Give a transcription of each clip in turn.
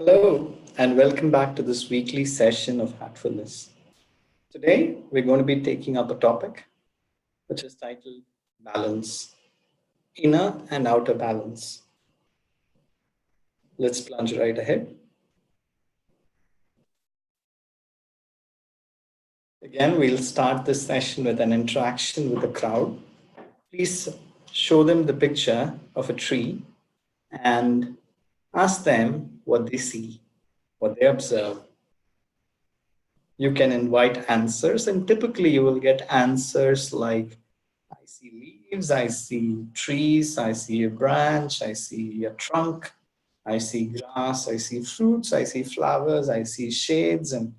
Hello, and welcome back to this weekly session of Heartfulness. Today, we're going to be taking up a topic which is titled Balance, Inner and Outer Balance. Let's plunge right ahead. Again, we'll start this session with an interaction with the crowd. Please show them the picture of a tree and ask them what they see, what they observe. You can invite answers, and typically you will get answers like I see leaves, I see trees, I see a branch, I see a trunk, I see grass, I see fruits, I see flowers, I see shades, and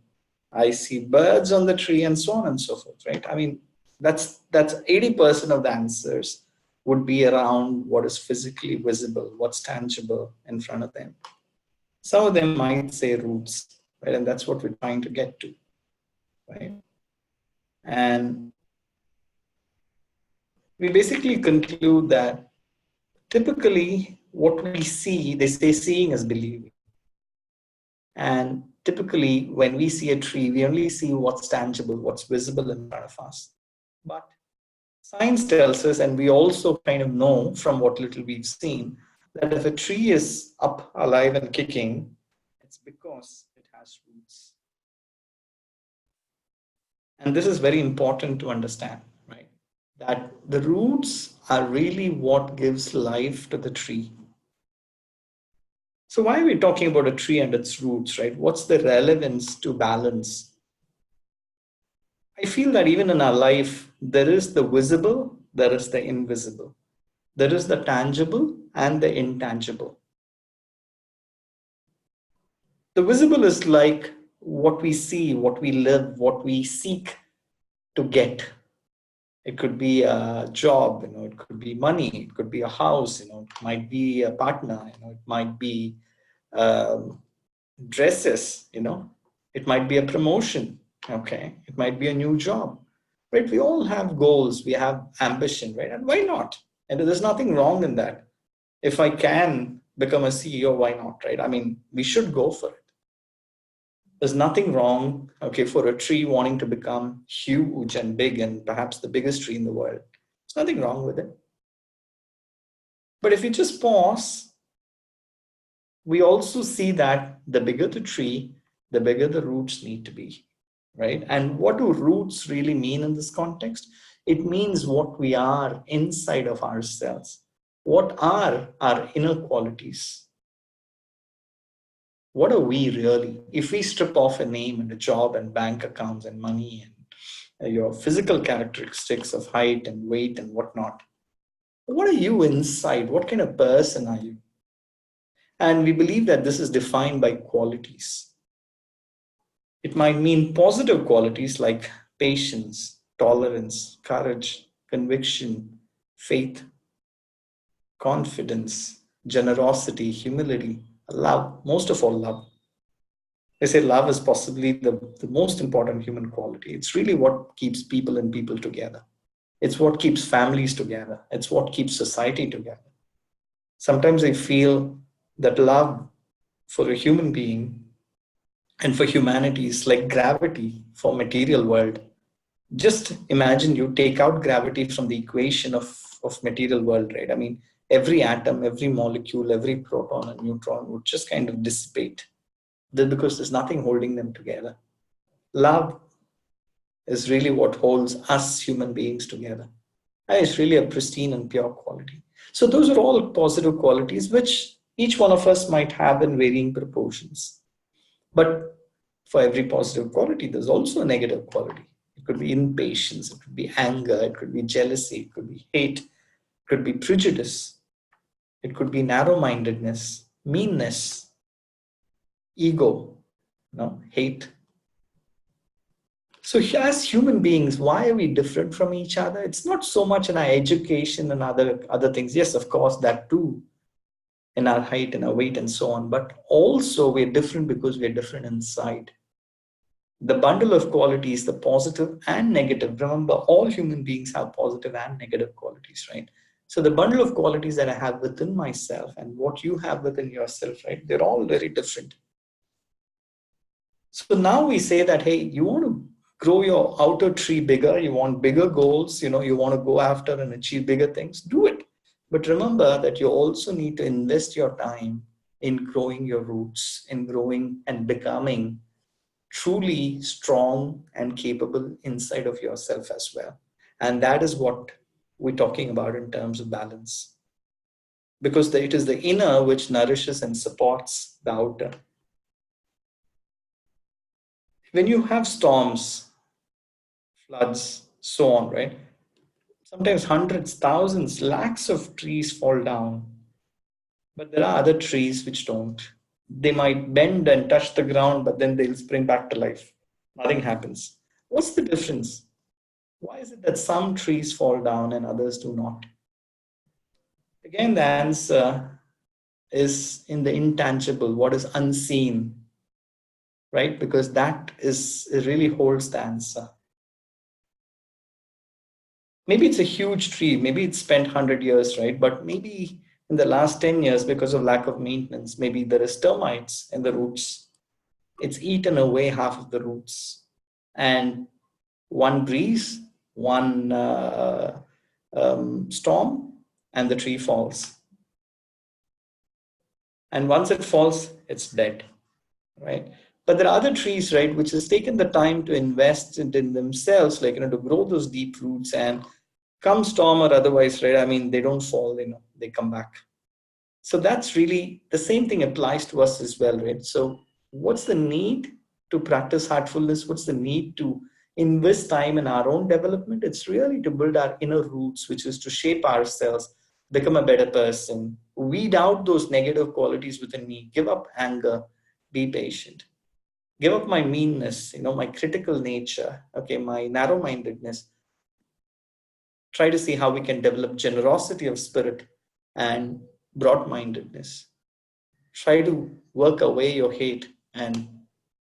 I see birds on the tree, and so on and so forth, right? I mean, that's 80% of the answers would be around what is physically visible, what's tangible in front of them. Some of them might say roots, right? And that's what we're trying to get to, right? And we basically conclude that typically what we see, they say seeing is believing. And typically when we see a tree, we only see what's tangible, what's visible in front of us. But science tells us, and we also kind of know from what little we've seen, that if a tree is up, alive, and kicking, it's because it has roots. And this is very important to understand, right? That the roots are really what gives life to the tree. So why are we talking about a tree and its roots, right? What's the relevance to balance? I feel that even in our life, there is the visible, there is the invisible. There is the tangible and the intangible. The visible is like what we see, what we live, what we seek to get. It could be a job, it could be money, it could be a house, it might be a partner, it might be um, dresses, it might be a promotion, okay, it might be a new job, right? We all have goals, we have ambition, right? And why not? And there's nothing wrong in that. If I can become a CEO, why not, right? I mean, we should go for it. There's nothing wrong, okay, for a tree wanting to become huge and big and perhaps the biggest tree in the world. There's nothing wrong with it. But if you just pause, we also see that the bigger the tree, the bigger the roots need to be, right? And what do roots really mean in this context? It means what we are inside of ourselves. What are our inner qualities? What are we really? If we strip off a name and a job and bank accounts and money and your physical characteristics of height and weight and whatnot, what are you inside? What kind of person are you? And we believe that this is defined by qualities. It might mean positive qualities like patience, tolerance, courage, conviction, faith, confidence, generosity, humility, love, most of all, love. They say love is possibly the most important human quality. It's really what keeps people and people together. It's what keeps families together. It's what keeps society together. Sometimes I feel that love for a human being and for humanity is like gravity for material world. Just imagine you take out gravity from the equation of material world, right? I mean, every atom, every molecule, every proton and neutron would just kind of dissipate because there's nothing holding them together. Love is really what holds us human beings together. And it's really a pristine and pure quality. So those are all positive qualities which each one of us might have in varying proportions. But for every positive quality, there's also a negative quality. It could be impatience, it could be anger, it could be jealousy, it could be hate, it could be prejudice, it could be narrow-mindedness, meanness, ego, hate. So as human beings, why are we different from each other? It's not so much in our education and other things. Yes, of course, that too, in our height and our weight and so on. But also we're different because we're different inside. The bundle of qualities, the positive and negative. Remember, all human beings have positive and negative qualities, right? So the bundle of qualities that I have within myself and what you have within yourself, right? They're all very different. So now we say that, hey, you want to grow your outer tree bigger, you want bigger goals, you want to go after and achieve bigger things, do it. But remember that you also need to invest your time in growing your roots, in growing and becoming truly strong and capable inside of yourself as well. And that is what we're talking about in terms of balance. Because it is the inner which nourishes and supports the outer. When you have storms, floods, so on, right? Sometimes hundreds, thousands, lakhs of trees fall down. But there are other trees which don't. They might bend and touch the ground, but then they'll spring back to life. Nothing happens. What's the difference? Why is it that some trees fall down and others do not? Again, the answer is in the intangible, what is unseen, right? Because that is, it really holds the answer. Maybe it's a huge tree, maybe it's spent 100 years, right? But maybe in the last 10 years, because of lack of maintenance, maybe there is termites in the roots. It's eaten away half of the roots. And one breeze, one storm, and the tree falls. And once it falls, it's dead, right? But there are other trees, right, which has taken the time to invest in themselves, like, to grow those deep roots, and come storm or otherwise, right? I mean, they don't fall, they come back. So that's really the same thing applies to us as well, right? So what's the need to practice heartfulness? What's the need to invest time in our own development? It's really to build our inner roots, which is to shape ourselves, become a better person, weed out those negative qualities within me, give up anger, be patient, give up my meanness, my critical nature, okay, my narrow-mindedness. Try to see how we can develop generosity of spirit and broad-mindedness. Try to work away your hate and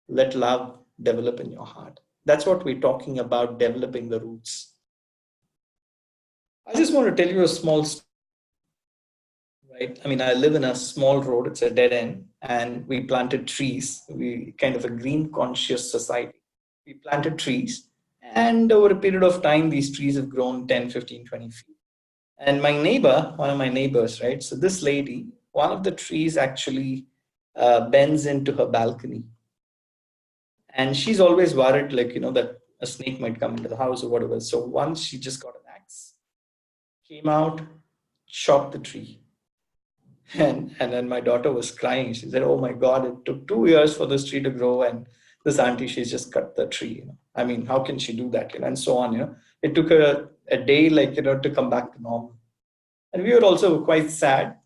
let love develop in your heart. That's what we're talking about, developing the roots. I just want to tell you a small story, right? I mean, I live in a small road, it's a dead end, and we planted trees. We kind of a green conscious society. We planted trees, and over a period of time, these trees have grown 10, 15, 20 feet. And my neighbor, one of my neighbors, right? So this lady, one of the trees actually bends into her balcony. And she's always worried, like, that a snake might come into the house or whatever. So once she just got an axe, came out, chopped the tree. And then my daughter was crying. She said, "Oh my God, it took 2 years for this tree to grow. And this auntie, she's just cut the tree. I mean, how can she do that? And so on. It took her a day, like, to come back to normal. And we were also quite sad.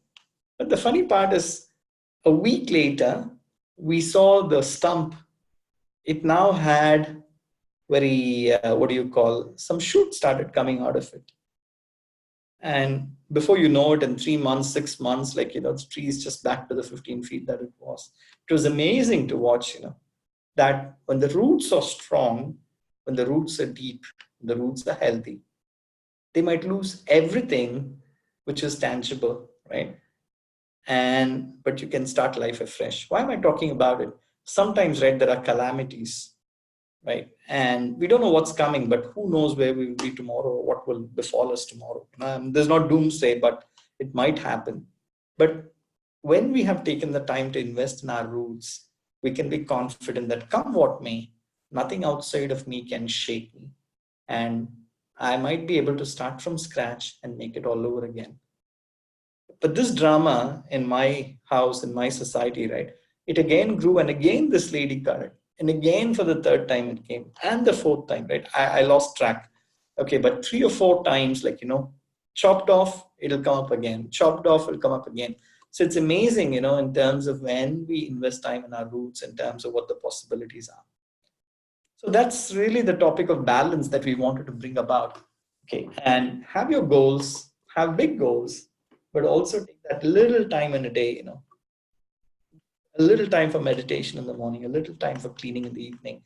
But the funny part is, a week later, we saw the stump. It now had very, what do you call, some shoots started coming out of it. And before you know it, in 3 months, 6 months, like, the tree is just back to the 15 feet that it was. It was amazing to watch, that when the roots are strong, when the roots are deep, the roots are healthy, they might lose everything which is tangible, right? But you can start life afresh. Why am I talking about it? Sometimes, right, there are calamities, right? And we don't know what's coming, but who knows where we will be tomorrow or what will befall us tomorrow. There's not doomsday, but it might happen. But when we have taken the time to invest in our roots, we can be confident that come what may, nothing outside of me can shake me. And I might be able to start from scratch and make it all over again. But this drama in my house, in my society, right, it again grew, and again this lady got it. And again for the third time it came, and the fourth time, right? I lost track. Okay, but 3 or 4 times, like, chopped off, it'll come up again. Chopped off, it'll come up again. So it's amazing, in terms of when we invest time in our roots, in terms of what the possibilities are. So that's really the topic of balance that we wanted to bring about. Okay, and have your goals, have big goals, but also take that little time in a day, a little time for meditation in the morning, a little time for cleaning in the evening,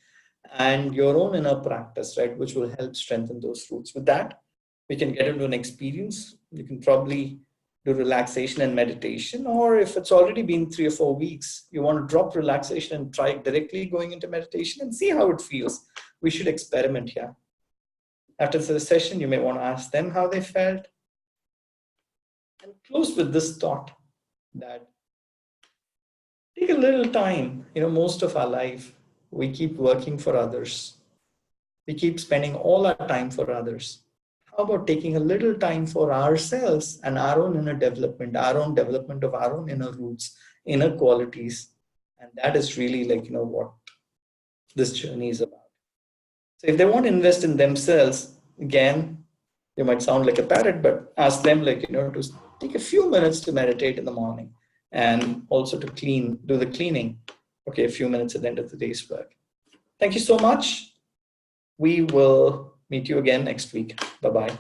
and your own inner practice, right, which will help strengthen those roots. With that, we can get into an experience. You can probably do relaxation and meditation, or if it's already been 3 or 4 weeks, you want to drop relaxation and try directly going into meditation and see how it feels. We should experiment here. After the session, you may want to ask them how they felt. And close with this thought that take a little time. Most of our life, we keep working for others. We keep spending all our time for others. How about taking a little time for ourselves and our own inner development, our own development of our own inner roots, inner qualities? And that is really what this journey is about. So if they want to invest in themselves, again, you might sound like a parrot, but ask them to take a few minutes to meditate in the morning and also to do the cleaning. Okay, a few minutes at the end of the day's work. Thank you so much. We will meet you again next week. Bye-bye.